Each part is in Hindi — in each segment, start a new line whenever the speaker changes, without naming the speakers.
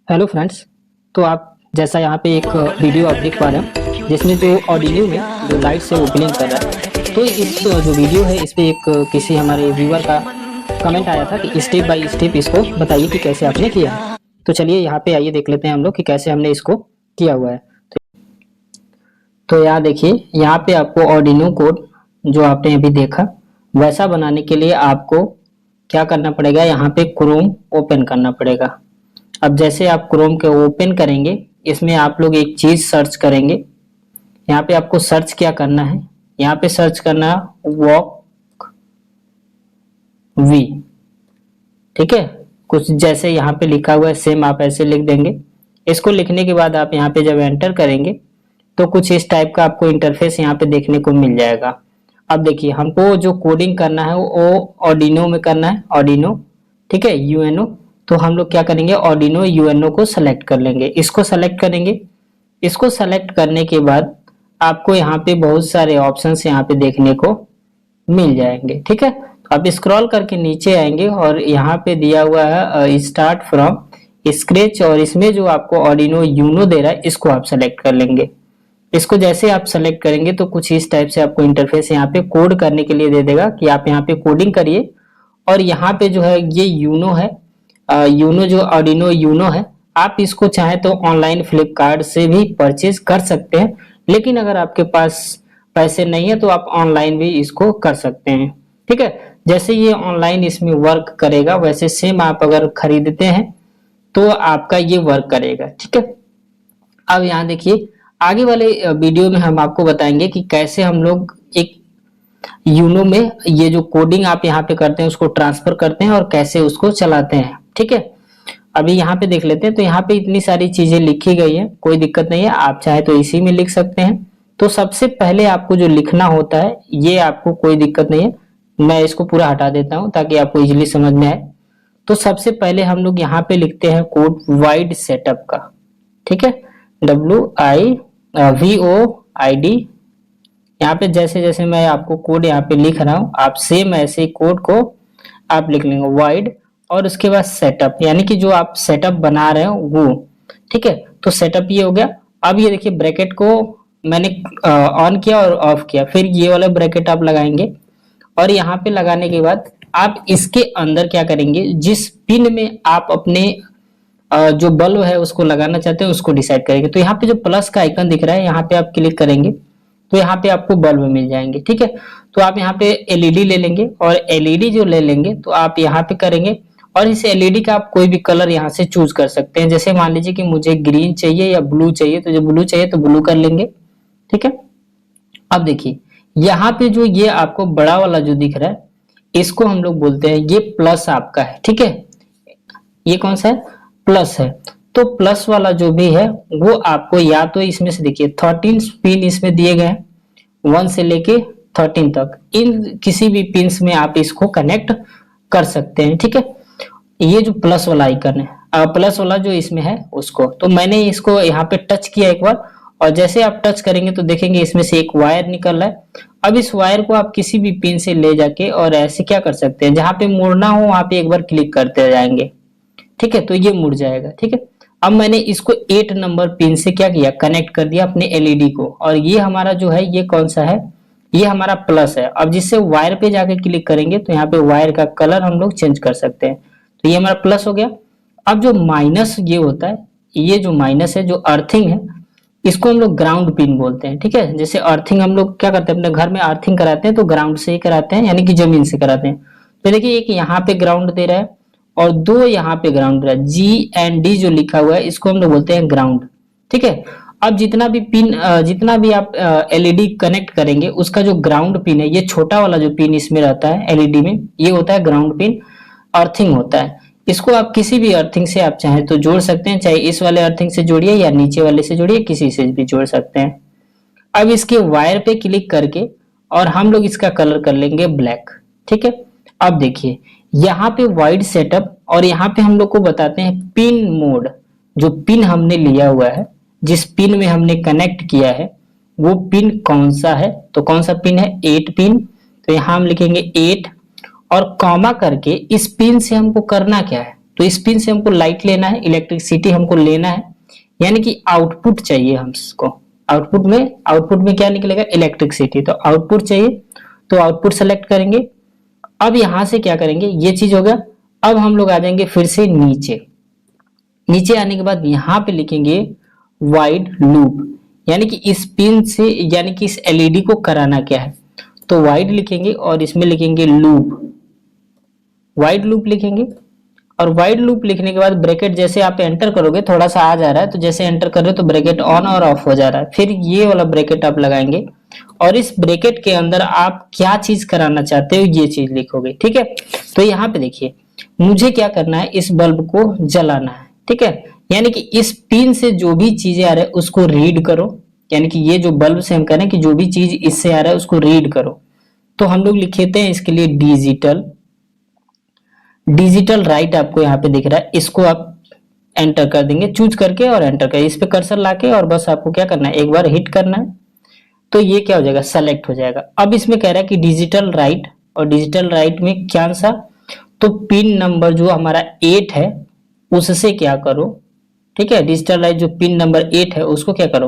Hello friends. तो आप जैसा यहाँ पे एक वीडियो आप देख पा रहे हैं जिसमें जो ऑडियो में जो लाइट से ओपनिंग कर रहा है। तो इस जो वीडियो है इस पे एक किसी हमारे व्यूअर का कमेंट आया था कि स्टेप बाय स्टेप इसको बताइए कि कैसे आपने किया है। तो चलिए यहाँ पे आइए देख लेते हैं हम लोग कि कैसे हमने इसको किया हुआ है। तो यहाँ देखिए, यहाँ पे आपको ऑर्डिनो कोड जो आपने अभी देखा वैसा बनाने के लिए आपको क्या करना पड़ेगा, यहाँ पे क्रोम ओपन करना पड़ेगा। अब जैसे आप क्रोम के ओपन करेंगे, इसमें आप लोग एक चीज सर्च करेंगे। यहाँ पे आपको सर्च क्या करना है, यहाँ पे सर्च करना वॉक वी। ठीक है, कुछ जैसे यहाँ पे लिखा हुआ है सेम आप ऐसे लिख देंगे। इसको लिखने के बाद आप यहाँ पे जब एंटर करेंगे तो कुछ इस टाइप का आपको इंटरफेस यहाँ पे देखने को मिल जाएगा। अब देखिए, हमको जो कोडिंग करना है वो ऑर्डिनो में करना है, ऑर्डिनो। ठीक है, यूएनओ। तो हम लोग क्या करेंगे, ऑर्डिनो यूएनओ को सेलेक्ट कर लेंगे। इसको सेलेक्ट करेंगे। इसको सेलेक्ट करने के बाद आपको यहाँ पे बहुत सारे ऑप्शंस यहाँ पे देखने को मिल जाएंगे। ठीक है, तो आप स्क्रॉल करके नीचे आएंगे और यहाँ पे दिया हुआ है स्टार्ट फ्रॉम स्क्रैच, और इसमें जो आपको ऑर्डिनो यूनो दे रहा है इसको आप सेलेक्ट कर लेंगे। इसको जैसे आप सेलेक्ट करेंगे तो कुछ इस टाइप से आपको इंटरफेस यहाँ पे कोड करने के लिए दे देगा कि आप यहाँ पे कोडिंग करिए। और यहाँ पे जो है ये यूनो है, यूनो जो ऑर्डिनो यूनो है, आप इसको चाहे तो ऑनलाइन फ्लिपकार्ट से भी परचेज कर सकते हैं। लेकिन अगर आपके पास पैसे नहीं है तो आप ऑनलाइन भी इसको कर सकते हैं। ठीक है, जैसे ये ऑनलाइन इसमें वर्क करेगा वैसे सेम आप अगर खरीदते हैं तो आपका ये वर्क करेगा। ठीक है, अब यहाँ देखिए, आगे वाले वीडियो में हम आपको बताएंगे कि कैसे हम लोग एक यूनो में ये जो कोडिंग आप यहाँ पे करते हैं उसको ट्रांसफर करते हैं और कैसे उसको चलाते हैं। ठीक है, अभी यहाँ पे देख लेते हैं। तो यहाँ पे इतनी सारी चीजें लिखी गई है, कोई दिक्कत नहीं है, आप चाहे तो इसी में लिख सकते हैं। तो सबसे पहले आपको जो लिखना होता है, ये आपको कोई दिक्कत नहीं है, मैं इसको पूरा हटा देता हूँ ताकि आपको इजिली समझ में आए। तो सबसे पहले हम लोग यहाँ पे लिखते हैं कोड वाइड सेटअप का। ठीक है, WIVOID। यहाँ पे जैसे जैसे मैं आपको कोड यहाँ पे लिख रहा हूँ, आप सेम ऐसे ही कोड को आप लिख लेंगे, वाइड, और उसके बाद सेटअप, यानी कि जो आप सेटअप बना रहे हो वो। ठीक है, तो सेटअप ये हो गया। अब ये देखिए, ब्रैकेट को मैंने ऑन किया और ऑफ किया, फिर ये वाला ब्रैकेट आप लगाएंगे। और यहाँ पे लगाने के बाद आप इसके अंदर क्या करेंगे, जिस पिन में आप अपने जो बल्ब है उसको लगाना चाहते हैं उसको डिसाइड करेंगे। तो यहाँ पे जो प्लस का आइकन दिख रहा है, यहाँ पे आप क्लिक करेंगे तो यहाँ पे आपको बल्ब मिल जाएंगे। ठीक है, तो आप यहाँ पे एलईडी ले लेंगे, और एलईडी जो ले लेंगे तो आप यहाँ पे करेंगे, और इस एलईडी का आप कोई भी कलर यहाँ से चूज कर सकते हैं। जैसे मान लीजिए कि मुझे ग्रीन चाहिए या ब्लू चाहिए, तो जो ब्लू चाहिए तो ब्लू कर लेंगे। ठीक है, अब देखिए, यहाँ पे जो ये आपको बड़ा वाला जो दिख रहा है इसको हम लोग बोलते हैं ये प्लस आपका है। ठीक है, ये कौन सा है, प्लस है। तो प्लस वाला जो भी है वो आपको या तो इसमें से देखिए 13 पिन इसमें दिए गए हैं, 1 से लेके 13 तक, इन किसी भी पिंस में आप इसको कनेक्ट कर सकते हैं। ठीक है, ये जो प्लस वाला आइकन है, प्लस वाला जो इसमें है उसको, तो मैंने इसको यहाँ पे टच किया एक बार, और जैसे आप टच करेंगे तो देखेंगे इसमें से एक वायर निकल रहा है। अब इस वायर को आप किसी भी पिन से ले जाके और ऐसे क्या कर सकते हैं, जहां पे मुड़ना हो वहां पे एक बार क्लिक करते जाएंगे। ठीक है, तो ये मुड़ जाएगा। ठीक है, अब मैंने इसको 8 नंबर पिन से क्या किया, कनेक्ट कर दिया अपने एलईडी को, और ये हमारा जो है ये कौन सा है, ये हमारा प्लस है। अब जिससे वायर पे जाके क्लिक करेंगे तो यहाँ पे वायर का कलर हम लोग चेंज कर सकते हैं। तो ये हमारा प्लस हो गया। अब जो माइनस ये होता है, ये जो माइनस है, जो अर्थिंग है, इसको हम लोग ग्राउंड पिन बोलते हैं। ठीक है, जैसे अर्थिंग हम लोग क्या करते हैं, अपने घर में अर्थिंग कराते हैं तो ग्राउंड से ही कराते हैं, यानी कि जमीन से कराते हैं। तो देखिए, एक यहाँ पे ग्राउंड दे रहा है और 2 यहाँ पे ग्राउंड दे रहा है, G&D जो लिखा हुआ है इसको हम लोग बोलते हैं ग्राउंड। ठीक है, अब जितना भी पिन, जितना भी आप एलईडी कनेक्ट करेंगे उसका जो ग्राउंड पिन है, ये छोटा वाला जो पिन इसमें रहता है एलईडी में, ये होता है ग्राउंड पिन, अर्थिंग होता है। इसको आप किसी भी अर्थिंग से आप चाहे तो जोड़ सकते हैं, चाहे इस वाले अर्थिंग से जोड़िए या नीचे वाले से जोड़िए, किसी से भी जोड़ सकते हैं। अब इसके वायर पे क्लिक करके और हम लोग इसका कलर कर लेंगे ब्लैक। ठीक है, अब देखिए, यहाँ पे वाइड सेटअप, और यहाँ पे हम लोग को बताते हैं पिन मोड। जो पिन हमने लिया हुआ है, जिस पिन में हमने कनेक्ट किया है वो पिन कौन सा है, तो कौन सा पिन है, 8 पिन। तो यहाँ हम लिखेंगे 8 और कॉमा करके इस पिन से हमको करना क्या है, तो इस पिन से हमको लाइट लेना है, इलेक्ट्रिसिटी हमको लेना है, यानी कि आउटपुट चाहिए हमको। आउटपुट में क्या निकलेगा, इलेक्ट्रिसिटी। तो आउटपुट चाहिए, तो आउटपुट सेलेक्ट करेंगे। अब यहां से क्या करेंगे, ये चीज हो गया। अब हम लोग आ जाएंगे फिर से नीचे। नीचे आने के बाद यहाँ पे लिखेंगे वाइड लूप, यानी कि इस पिन से, यानी कि इस एलईडी को कराना क्या है, तो वाइड लिखेंगे और इसमें लिखेंगे लूप, वाइड लूप लिखेंगे। और वाइड लूप लिखने के बाद ब्रैकेट जैसे आप एंटर करोगे, थोड़ा सा आ जा रहा है, तो जैसे एंटर कर रहे हो तो ब्रैकेट ऑन और ऑफ हो जा रहा है। फिर ये वाला ब्रैकेट आप लगाएंगे और इस ब्रैकेट के अंदर आप क्या चीज कराना चाहते हो ये चीज लिखोगे, ठीक है। तो यहाँ पे देखिए, मुझे क्या करना है, इस बल्ब को जलाना है, ठीक है। यानी कि इस पिन से जो भी चीजें आ रहा है उसको रीड करो, यानी कि ये जो बल्ब से हम कह रहे हैं कि जो भी चीज इससे आ रहा है उसको रीड करो। तो हम लोग लिखते हैं इसके लिए डिजिटल राइट, आपको यहाँ पे दिख रहा है, इसको आप एंटर कर देंगे, चूज करके और एंटर कर, इस पे कर्सर लाके और बस आपको क्या करना है, एक बार हिट करना है, तो ये क्या हो जाएगा, सेलेक्ट हो जाएगा। अब इसमें कह रहा है कि डिजिटल राइट, और डिजिटल राइट में क्या सा, तो पिन नंबर जो हमारा 8 है उससे क्या करो, ठीक है। डिजिटल राइट जो पिन नंबर 8 है उसको क्या करो।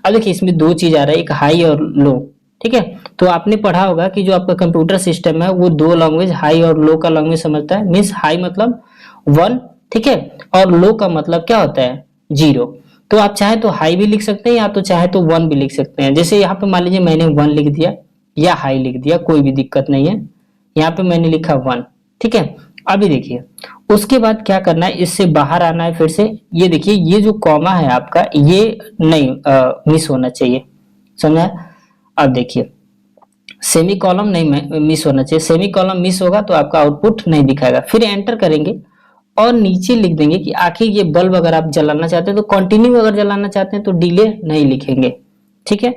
अब देखिए इसमें दो चीज आ रहा है, एक हाई और लो, ठीक है। तो आपने पढ़ा होगा कि जो आपका कंप्यूटर सिस्टम है वो दो लैंग्वेज, हाई और लो का लैंग्वेज समझता है। मीन्स हाई मतलब 1, ठीक है, और लो का मतलब क्या होता है, 0। तो आप चाहे तो हाई भी लिख सकते हैं या तो चाहे तो 1 भी लिख सकते हैं। जैसे यहाँ पे मान लीजिए मैंने 1 लिख दिया या हाई लिख दिया, कोई भी दिक्कत नहीं है। यहाँ पे मैंने लिखा 1, ठीक है। अभी देखिए उसके बाद क्या करना है, इससे बाहर आना है फिर से। ये देखिए ये जो कॉमा है आपका, ये नहीं मिस होना चाहिए, समझा। अब देखिए सेमी कॉलम नहीं मिस होना चाहिए, सेमी कॉलम मिस होगा तो आपका आउटपुट नहीं दिखाएगा। फिर एंटर करेंगे और नीचे लिख देंगे कि आखिर ये बल्ब अगर आप जलाना चाहते हैं तो कंटिन्यू, अगर जलाना चाहते हैं तो डिले नहीं लिखेंगे, ठीक है।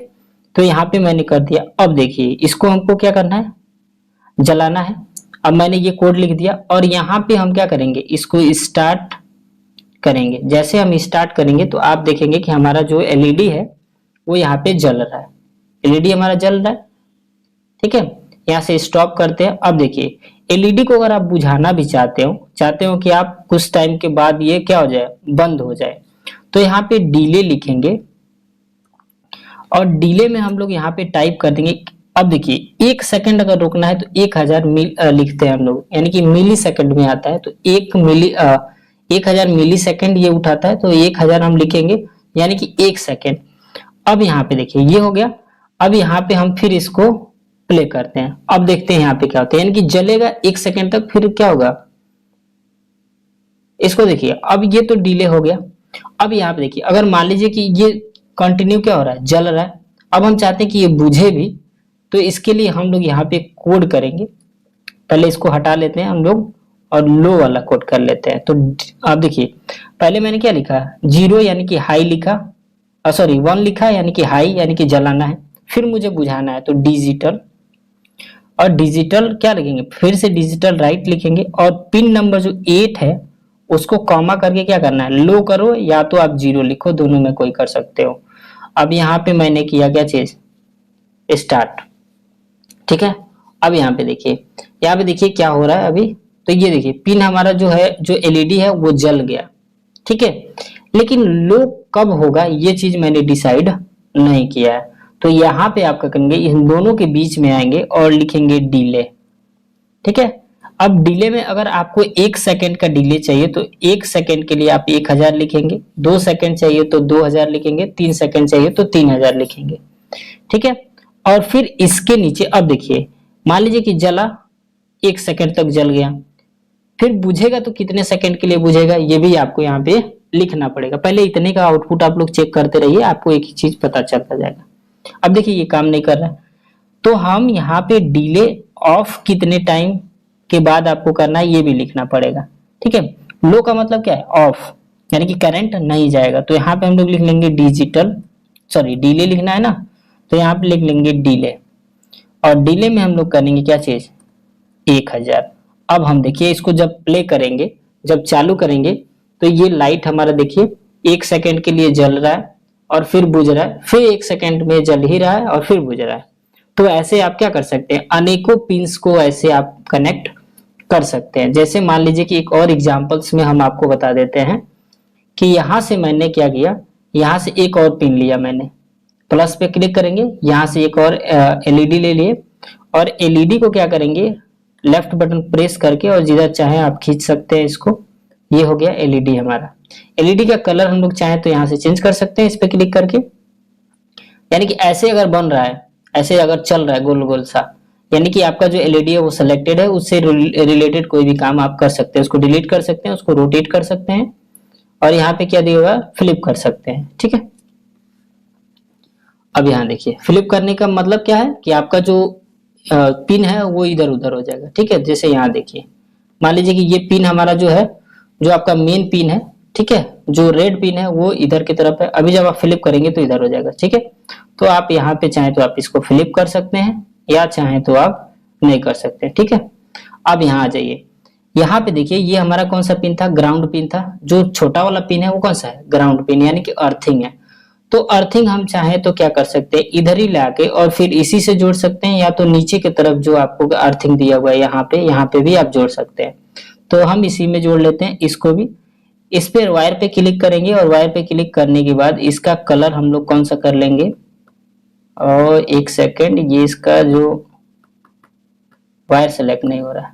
तो यहाँ पे मैंने कर दिया। अब देखिए इसको हमको क्या करना है, जलाना है। अब मैंने ये कोड लिख दिया और यहाँ पे हम क्या करेंगे, इसको स्टार्ट करेंगे। जैसे हम स्टार्ट करेंगे तो आप देखेंगे कि हमारा जो एलईडी है वो यहाँ पे जल रहा है, एलईडी हमारा जल रहा है, ठीक है। यहाँ से स्टॉप करते हैं। अब देखिए एलईडी को अगर आप बुझाना भी चाहते हो कि आप कुछ टाइम के बाद ये क्या हो जाए, बंद हो जाए, तो यहाँ पे डिले लिखेंगे और डिले में हम लोग यहाँ पे टाइप कर देंगे। अब देखिए 1 सेकंड अगर रोकना है तो 1000 लिखते हैं हम लोग, यानी कि मिली सेकंड में आता है, तो 1000 मिली सेकंड ये उठाता है, तो 1000 हम लिखेंगे, यानी कि 1 सेकंड। अब यहाँ पे देखिए ये हो गया। अब यहाँ पे हम फिर इसको प्ले करते हैं। अब देखते हैं यहाँ पे क्या होता है, यानी कि जलेगा 1 सेकंड तक, फिर क्या होगा, इसको देखिए अब ये तो डिले हो गया। अब यहाँ पे देखिए अगर मान लीजिए कि ये कंटिन्यू क्या हो रहा है, जल रहा है, अब हम चाहते हैं कि ये बुझे भी, तो इसके लिए हम लोग यहाँ पे कोड करेंगे। पहले इसको हटा लेते हैं हम लोग और लो वाला कोड कर लेते हैं। तो आप देखिए पहले मैंने क्या लिखा, 0 यानी कि हाई लिखा, सॉरी 1 लिखा यानी कि हाई, यानी कि जलाना है। फिर मुझे बुझाना है तो डिजिटल, और डिजिटल क्या लिखेंगे, फिर से डिजिटल राइट लिखेंगे और पिन नंबर जो 8 है उसको कॉमा करके क्या करना है, लो करो या तो आप 0 लिखो, दोनों में कोई कर सकते हो। अब यहाँ पे मैंने किया क्या चीज, स्टार्ट, ठीक है। अब यहाँ पे देखिए क्या हो रहा है अभी, तो ये देखिए पिन हमारा जो है, जो एलईडी है वो जल गया, ठीक है। लेकिन लो कब होगा ये चीज मैंने डिसाइड नहीं किया है। तो यहाँ पे आप क्या करेंगे, इन दोनों के बीच में आएंगे और लिखेंगे डिले, ठीक है। अब डिले में अगर आपको 1 सेकंड का डिले चाहिए तो 1 सेकंड के लिए आप 1000 लिखेंगे, 2 सेकंड चाहिए तो 2000 लिखेंगे, 3 सेकंड चाहिए तो 3000 लिखेंगे, ठीक है। और फिर इसके नीचे अब देखिए मान लीजिए कि जला, 1 सेकंड तक जल गया, फिर बुझेगा तो कितने सेकंड के लिए बुझेगा ये भी आपको यहाँ पे लिखना पड़ेगा। पहले इतने का आउटपुट आप लोग चेक करते रहिए, आपको एक ही चीज पता चलता जाएगा। अब देखिए ये काम नहीं कर रहा है, तो हम यहाँ पे डिले ऑफ कितने टाइम के बाद आपको करना है ये भी लिखना पड़ेगा, ठीक है। लो का मतलब क्या है, ऑफ, यानी कि करंट नहीं जाएगा। तो यहाँ पे हम लोग लिख लेंगे डिले लिखना है ना, तो यहाँ पे लिख लेंगे डिले, और डिले में हम लोग करेंगे क्या चीज, 1000। अब हम देखिए इसको जब प्ले करेंगे, जब चालू करेंगे, तो ये लाइट हमारा देखिए 1 सेकंड के लिए जल रहा है और फिर बुझ रहा है, फिर 1 सेकंड में जल ही रहा है और फिर बुझ रहा है। तो ऐसे आप क्या कर सकते हैं, अनेकों पिंस को ऐसे आप कनेक्ट कर सकते हैं। जैसे मान लीजिए कि एक और एग्जांपल्स में हम आपको बता देते हैं कि यहां से मैंने क्या किया, यहां से एक और पिन लिया मैंने, प्लस पे क्लिक करेंगे, यहां से एक और एलईडी ले लिए और एलईडी को क्या करेंगे, लेफ्ट बटन प्रेस करके और जिधर चाहे आप खींच सकते हैं इसको। ये हो गया एलईडी हमारा। एलईडी का कलर हम लोग चाहें तो यहां से चेंज कर सकते हैं इस पे क्लिक करके। यानी कि ऐसे अगर बन रहा है, ऐसे अगर चल रहा है गोल गोल सा, यानी कि आपका जो एलईडी है वो सिलेक्टेड है, उससे रिलेटेड कोई भी काम आप कर सकते हैं। उसको डिलीट कर सकते हैं, उसको रोटेट कर सकते हैं और यहाँ पे क्या दिया हुआ है, फ्लिप कर सकते हैं। ठीक है, अब यहाँ देखिए फ्लिप करने का मतलब क्या है कि आपका जो पिन है वो इधर उधर हो जाएगा। ठीक है, जैसे यहाँ देखिए मान लीजिए कि ये पिन हमारा जो है, जो आपका मेन पिन है, ठीक है, जो रेड पिन है वो इधर की तरफ है। अभी जब आप फ्लिप करेंगे तो इधर हो जाएगा। ठीक है, तो आप यहाँ पे चाहें तो आप इसको फ्लिप कर सकते हैं या चाहें तो आप नहीं कर सकते। ठीक है, अब यहाँ आ जाइए, यहाँ पे देखिए ये हमारा कौन सा पिन था, ग्राउंड पिन था। जो छोटा वाला पिन है वो कौन सा है, ग्राउंड पिन, यानी कि अर्थिंग है। तो अर्थिंग हम चाहें तो क्या कर सकते हैं, इधर ही लाके और फिर इसी से जोड़ सकते हैं, या तो नीचे की तरफ जो आपको अर्थिंग दिया हुआ है यहाँ पे भी आप जोड़ सकते हैं। तो हम इसी में जोड़ लेते हैं इसको भी। इस पे वायर पे क्लिक करेंगे और वायर पे क्लिक करने के बाद इसका कलर हम लोग कौन सा कर लेंगे, और एक सेकेंड, ये इसका जो वायर सेलेक्ट नहीं हो रहा,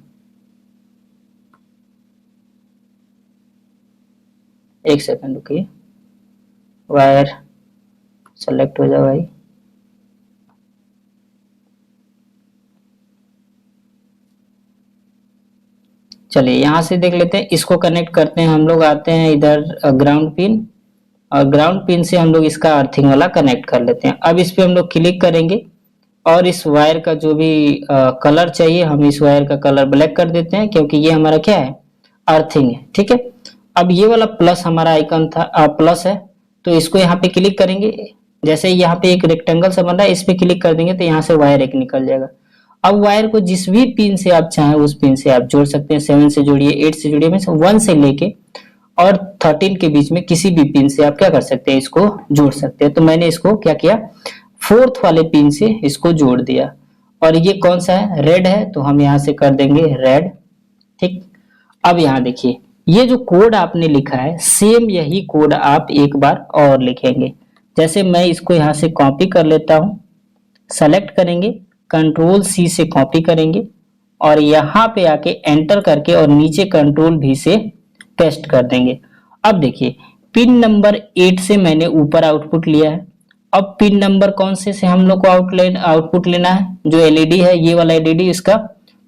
एक सेकंड रुकिए, वायर सेलेक्ट हो जाए भाई। चलिए यहां से देख लेते हैं, इसको कनेक्ट करते हैं हम लोग। आते हैं इधर ग्राउंड पिन, और ग्राउंड पिन से हम लोग इसका अर्थिंग वाला कनेक्ट कर लेते हैं। अब इस पे हम लोग क्लिक करेंगे और इस वायर का जो भी कलर चाहिए, हम इस वायर का कलर ब्लैक कर देते हैं, क्योंकि ये हमारा क्या है, अर्थिंग है। ठीक है, अब ये वाला प्लस हमारा आइकन था, प्लस है, तो इसको यहाँ पे क्लिक करेंगे। जैसे यहाँ पे एक रेक्टेंगल सा बन रहा है, इस पे क्लिक कर देंगे तो यहाँ से वायर एक निकल जाएगा। अब वायर को जिस भी पिन से आप चाहें उस पिन से आप जोड़ सकते हैं। 7 से जोड़िए, 8 से जोड़िए, मींस 1 से लेके और 13 के बीच में किसी भी पिन से आप क्या कर सकते हैं, इसको जोड़ सकते हैं। तो मैंने इसको क्या किया, 4th वाले पिन से इसको जोड़ दिया। और ये कौन सा है, रेड है, तो हम यहाँ से कर देंगे रेड। ठीक, अब यहाँ देखिए ये जो कोड आपने लिखा है, सेम यही कोड आप एक बार और लिखेंगे। जैसे मैं इसको यहाँ से कॉपी कर लेता हूं, सेलेक्ट करेंगे, कंट्रोल सी से कॉपी करेंगे और यहाँ पे आके एंटर करके और नीचे कंट्रोल भी से पेस्ट कर देंगे। अब देखिए पिन नंबर 8 से मैंने ऊपर आउटपुट लिया है। अब पिन नंबर कौन से हम लोग को आउटपुट लेना है, जो एलईडी है ये वाला एलईडी इसका,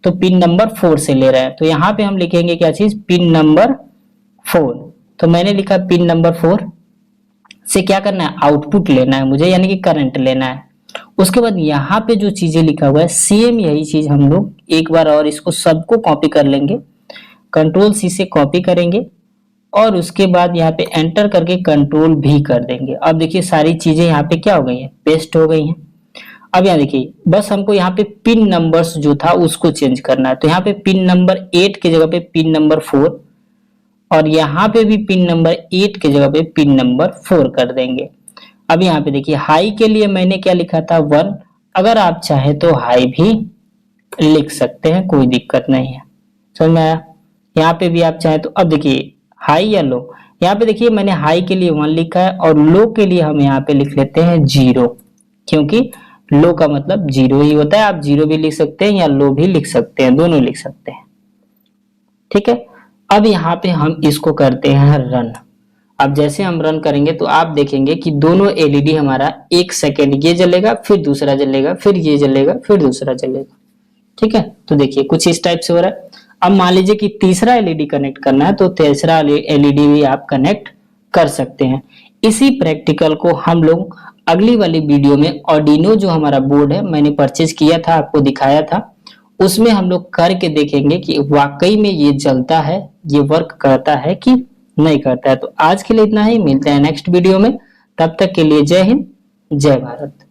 तो पिन नंबर 4 से ले रहा है। तो यहाँ पे हम लिखेंगे क्या चीज, पिन नंबर 4। तो मैंने लिखा पिन नंबर 4 से क्या करना है, आउटपुट लेना है मुझे, यानी कि करंट लेना है। उसके बाद यहाँ पे जो चीजें लिखा हुआ है सेम यही चीज हम लोग एक बार और इसको सबको कॉपी कर लेंगे, कंट्रोल सी से कॉपी करेंगे और उसके बाद यहाँ पे एंटर करके कंट्रोल भी कर देंगे। अब देखिए सारी चीजें यहाँ पे क्या हो गई हैं, पेस्ट हो गई हैं। अब यहाँ देखिए बस हमको यहाँ पे पिन नंबर्स जो था उसको चेंज करना है। तो यहाँ पे पिन नंबर 8 की जगह पे पिन नंबर 4 और यहाँ पे भी पिन नंबर 8 की जगह पे पिन नंबर 4 कर देंगे। अब यहाँ पे देखिए हाई के लिए मैंने क्या लिखा था, 1। अगर आप चाहे तो हाई भी लिख सकते हैं, कोई दिक्कत नहीं है, समझ में आया। यहाँ पे भी आप चाहे तो, अब देखिए हाई या लो, यहाँ पे देखिए मैंने हाई के लिए 1 लिखा है और लो के लिए हम यहाँ पे लिख लेते हैं 0, क्योंकि लो का मतलब 0 ही होता है। आप 0 भी लिख सकते हैं या लो भी लिख सकते हैं, दोनों लिख सकते हैं। ठीक है, अब यहाँ पे हम इसको करते हैं रन। अब जैसे हम रन करेंगे तो आप देखेंगे कि दोनों एलईडी हमारा 1 सेकेंड ये जलेगा, फिर दूसरा जलेगा, फिर ये जलेगा, फिर दूसरा जलेगा। ठीक है, तो देखिए कुछ इस टाइप से हो रहा है। अब मान लीजिए कि तीसरा एलईडी कनेक्ट करना है तो तीसरा एलईडी भी आप कनेक्ट कर सकते हैं। इसी प्रैक्टिकल को हम लोग अगली वाली वीडियो में, ऑर्डिनो जो हमारा बोर्ड है मैंने परचेज किया था, आपको दिखाया था, उसमें हम लोग करके देखेंगे कि वाकई में ये जलता है, ये वर्क करता है कि नहीं करता है। तो आज के लिए इतना ही, मिलते हैं नेक्स्ट वीडियो में, तब तक के लिए जय हिंद, जय भारत।